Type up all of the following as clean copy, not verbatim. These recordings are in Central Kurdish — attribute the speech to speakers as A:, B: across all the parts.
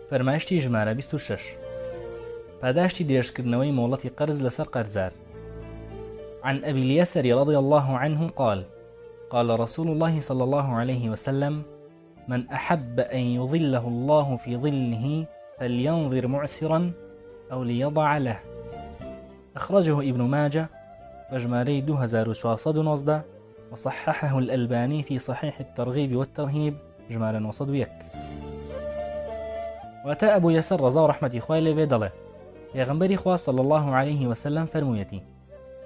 A: فەرمایشتی ژمارە 26 پاداشتی درێژکردنەوەی مۆڵەتی قەرز لەسەر قەرزار. عن أبي اليسر رضي الله عنه قال قال رسول الله صلى الله عليه وسلم من أحب أن يظله الله في ظله فلينظر معسرا أو ليضع له. أخرجه ابن ماجه بجماري 2419 وصححه الألباني في صحيح الترغيب والترهيب جمالا وصد ويك. وأتى أبو يسر رضا رحمة خوالي بيدله پیغمبری خوا صلی الله علیه وسلم فرموویەتی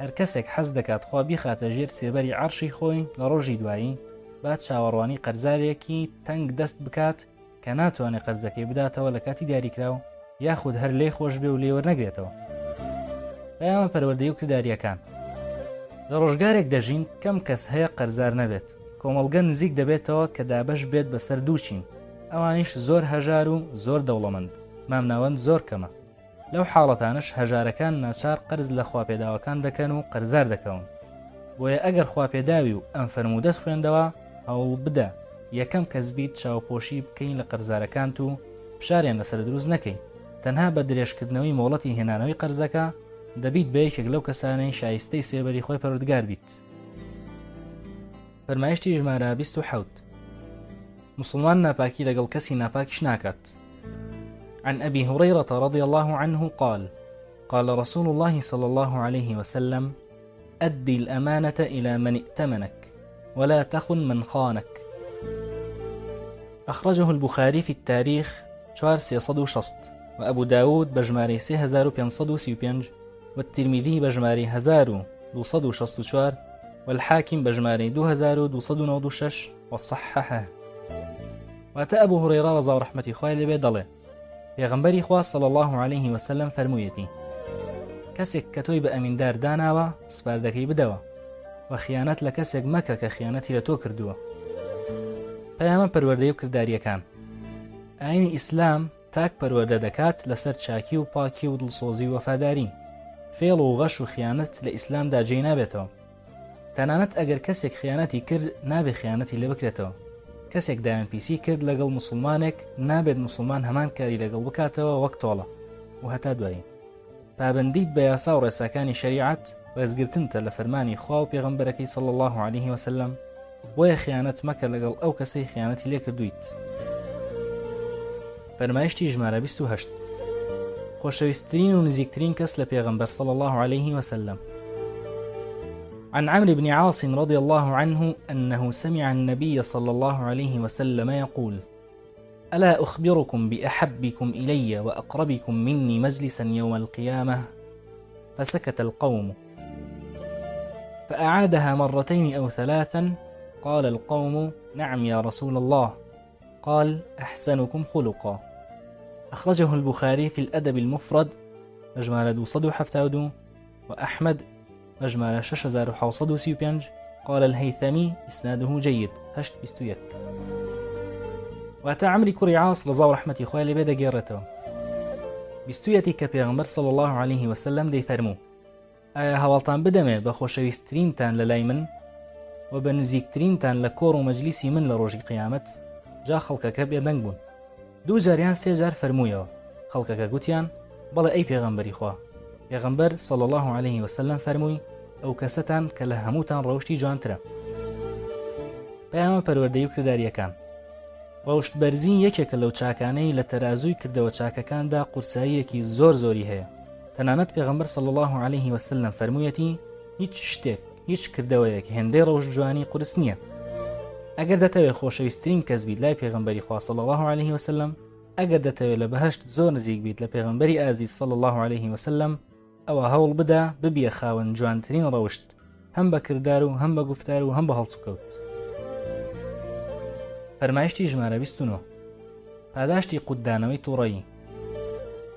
A: هەر کەسێک حەز دەکات خوا بیخاتە ژێر سێبەری عەرشی خۆی لە ڕۆژی دوایی با چاوەڕوانی قەرزارێکی تەنگ دەست بکات کە ناتوانێت قەرزەکەی بداتەوە لە کاتی دیاریکراو یاخود هەر لێ خۆش بێ و لێ وەرنەگرێتەوە. پەیامە پەروەردەی و کرداریەکان لە ڕۆژگارێک دەژین کەم کەس هەیە قەرزار نەبێت، کۆمەڵگە نزیک دەبێتەوە کە دابەش بێت بەسەر دووچین، ئەوانیش زۆر هەژار و زۆر دەوڵەمەند، مامناوەند زۆر کەمە. لەو حاڵەتانش هەژارەکان ناچار قەرز لە خواپێداوەکان دەکەن و قەرزار دەکەون. بۆیە ئەگەر خواپێداوی و ئەم فەرمودەت خوێندەوە هەوڵ بدە یەکەم کەس بیت چاوپۆشی بکەین لە قەرزارەکانت و فشاریان لەسەر دروست نەکەی. تەنها بە درێژکردنەوەی مۆڵەتی هێنانەوەی قەرزەکە دەبیت بە یەکێک لەو کەسانەی شایستەی سێبەری خۆی پەروەردگار بیت. فەرمایشتی ژمارە 27 مسلمان ناپاکی لەگەڵ کەسی ناپاکیش ناکات. عن أبي هريرة رضي الله عنه قال قال رسول الله صلى الله عليه وسلم أدي الأمانة إلى من ائتمنك ولا تخن من خانك. أخرجه البخاري في التاريخ 460 وأبو داود بجماري 3535 والترمذي بجماري 1264 والحاكم بجماري 2296 وصححه. وأتى أبو هريرة رضا رحمة خوالي بيدله پیغمبری خوا صلی الله علیه وسلم فرموویەتی کەسێک کە تۆی بە ئەمیندار داناوە سپاردەکەی بدەوە و خیانەت لە کەسێک مەکە کە خیانەتی لە تۆ کردووە. پەیامە پەروەردەی و کرداریەکان ئاینی ئیسلام تاک پەروەردە دەکات لەسەر چاکی و پاکی و دڵسۆزی و وەفاداری. فێڵ و غەش و خیانەت لە ئیسلامدا جێی نابێتەوە. تەنانەت ئەگەر کەسێک خیانەتی کرد نابێ خیانەتی لێ بکرێتەوە. کەسێک دایان پیسی کرد لەگەڵ مسلمانێک نابێت مسلمان هەمان کاری لەگەڵ بکاتەوە وەک تۆڵە و هەتا دوایی. پابندیت بە یاسا و ڕێساکانی شەریعەت ڕێزگرتنتە لە فەرمانی خوا و پێغەمبەرەکەی صلی الله علیه وسلم. بۆیە خیانەت مەکە لەگەڵ ئەو کەسەی خیانەتی لێ کردویت. فەرمایشتی ژمارە 28 خۆشەویستترین و نزیکترین کەس لە پێغەمبەر صلی الله علیه وسلم. عن عمرو بن عاص رضي الله عنه أنه سمع النبي صلى الله عليه وسلم يقول ألا أخبركم بأحبكم إلي وأقربكم مني مجلسا يوم القيامة؟ فسكت القوم فأعادها مرتين أو ثلاثا قال القوم نعم يا رسول الله. قال أحسنكم خلقا. أخرجه البخاري في الأدب المفرد مجمال 272 وأحمد مجمل 6735 قال الهيثمي إسناده جيد 821. وأتى عمرو كري عاص رضا رحمة خوالي بيدا جيرته بستويتي كبيغمبر صلى الله عليه وسلم دي فرمو آيا هوالتان بدمي بخوشويسترينتان للايمن وبنزيكترينتان لكور ومجلسي من لروجي قيامت جا خلقك بيدنگ بون. دو جاريان سي جار فرمويا خلقك قوتيان بلا أي بيغمبري خوا. پیغمبر صلی الله علیه وسلم فرمووی ئەو کەسەتان کە لە هەمووتان ڕەوشی جوانترە. پەیامە پەروەردەی و کرداریەکان ڕەوشت بەرزین یەکێکە لەو چاکانەی لە تەرازووی کردەوە چاکەکاندا قورساییەکی زۆر زۆری هەیە. تەنانەت پێغەمبەر صلی الله علیه وسلم فەرموویەتی هیچ شتێک هیچ کردەوەیەک هێندەی ڕەوشت جوانی قورس نییە. ئەگەر دەتەوێت خۆشەویستترین کەس بیت لای پێغەمبەری خوا صلی الله علیه وسلم، ئەگەر دەتەوێت لە بەهەشت زۆر نزیک بیت لە پێغەمبەری ئازیز صلی الله علیه وسلم، ئەوە هەوڵ بدە ببیە خاوەن جوانترین ڕەوشت هەم بە کردار و هەم بە گفتار و هەم بە هەڵسوکەوت. فەرمایشتی ژمارە 29 پاداشتی قوددانەوەی تووڕەیی.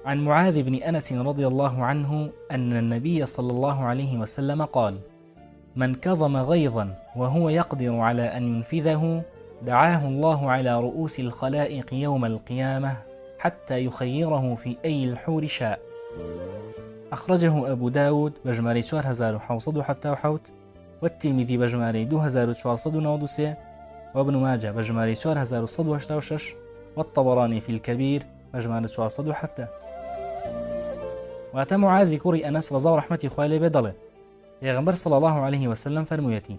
A: عن معاذ بن أنس رضي الله عنه أن النبي صلى الله عليه وسلم قال من كظم غيظا وهو يقدر على أن ينفذه دعاه الله على رؤوس الخلائق يوم القيامة حتى يخيره في أي الحور شاء. أخرجه أبو داود بجماري 4777 والترمذي بجماري 2493 وابن ماجه بجماري 4186 والطبراني في الكبير بەژمارە 407. واتە معازی کوڕی ئەنەس ڕەزا و ڕەحمەتی خوای لێ بێ دەڵێ پێغەمبەر صلی الله عليه وسلم فەرموویەتی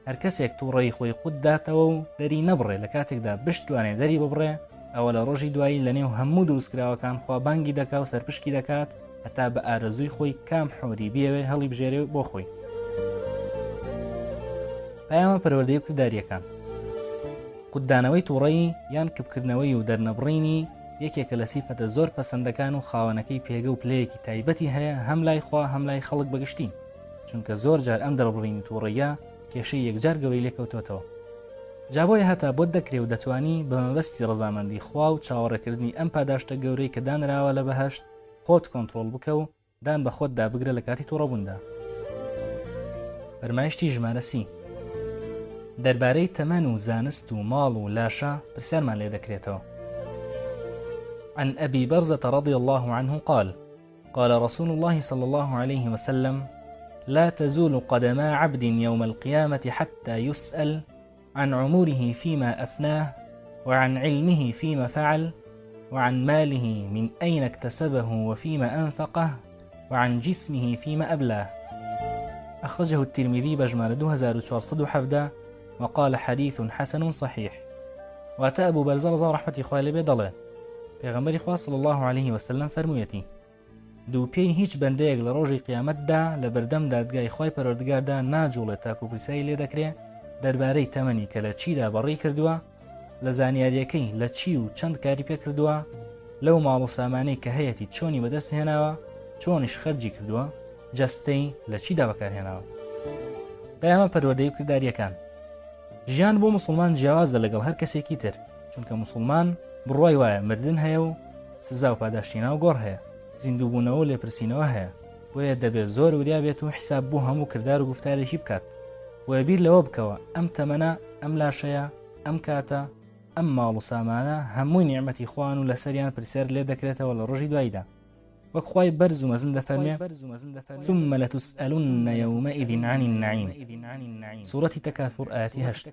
A: هەر کەسێک تووڕەی خۆی قوت داتەوە و دەری نەبڕێ لە کاتێکدا بشتوانێ دەری ببڕێ ئەوە لە ڕۆژی دوایی لە نێو هەموو دروستکراوەکان خوا بانگی دەکا و سەرپشکی دەکات هەتا بە ئارەزووی خۆی کام حۆری بیەوێ هەڵی بژێرێ بۆ خۆی. پەیامە پەروەردەی و کرداریەکان. قوتدانەوەی تووڕەیی یان کبکردنەوەی و دەرنەبڕینی یەکێکە لە سیفەتە زۆر پەسەندەکان و خاوەنەکەی پێگە و پلەیەکی تایبەتی هەیە هەم لای خوا هەم لای خەڵک بەگشتی، چونکە زۆر جار ئەم دەربڕینی تووڕەیە کێشەی یەکجار گەوەی لێکەوتوتەوە. جابۆیە هەتا بۆت دەکرێ و دەتوانی بە مەبەستی ڕەزامەندی خوا و چاوەڕێکردنی ئەم پاداشتە گەورەی کە دانراوە لە بەهەشت خۆت کۆنتڕۆڵ بکە و دان بە خۆت دابگرە لە کاتی تووڕەبووندا. فەرمایشتی ژمارە سی. دەربارەی تەمەن و زانست و ماڵ و لاشە پرسیارمان لێ دەکرێتەوە. عن أبي برزة رضي الله عنه قال قال رسول الله صلى الله عليه وسلم لا تزول قدما عبد يوم القيامة حتى يسأل عن عمره فيما أفناه وعن علمه فيما فعل وعن ماله من أين اكتسبه وفيما أنفقه وعن جسمه فيما أبلاه. أخرجه الترمذي بجمال 2407 وقال حديث حسن صحيح. واتى أبو برزة رحمة خوالي بيضله پێغەمبەری خوا صلی الله عليه وسلم فەرموویەتی دوو پێی هیچ بەندەیەک لە ڕۆژی قیامەتدا لە بەردەم دادگای خوای پەروەردگاردا ناجوڵێت تاکو پرسیایی لێ دەکرێ دەربارەی تەمەنی کە لە چیدا بەڕێی کردووە، لە زانیاریەکەی لە چی و چەند کاری پێ کردووە، لەو ماڵ و سامانەی کە هەیەی چۆنی بەدەست هێناوە، چۆنیش خەرجی کردووە، جەستەی لە چیدا بەکارهێناوە. پەیامە پەروەردەی و کرداریەکان. ژیان بۆ موسڵمان جیاوازە لەگەڵ هەر کەسێکی تر، چونکە موسڵمان بڕوای وایە مردن هەیە و سزا و پاداشتینا و گۆڕ هەیە، زیندووبوونەوە و لێپرسینەوە هەیە، بۆیە دەبێت زۆر وریا بێت و حیساب بۆ هەموو کردار و گفتارێکی بکات. بۆیە بیر لەوە بکەوە ئەم تەمەنە، ئەم لاشەیە، ئەم کاتە، ئەم ماڵ و سامانە هەمووی نیعمەتی خوان و لەسەریان پرسیار لێ دەکرێتەوە لە ڕۆژی دواییدا. وەک خوای بەرز و مەزن دەفەرمێ ثم لتسألن يومئذ عن النعيم. سورة تكاثر آيات 8.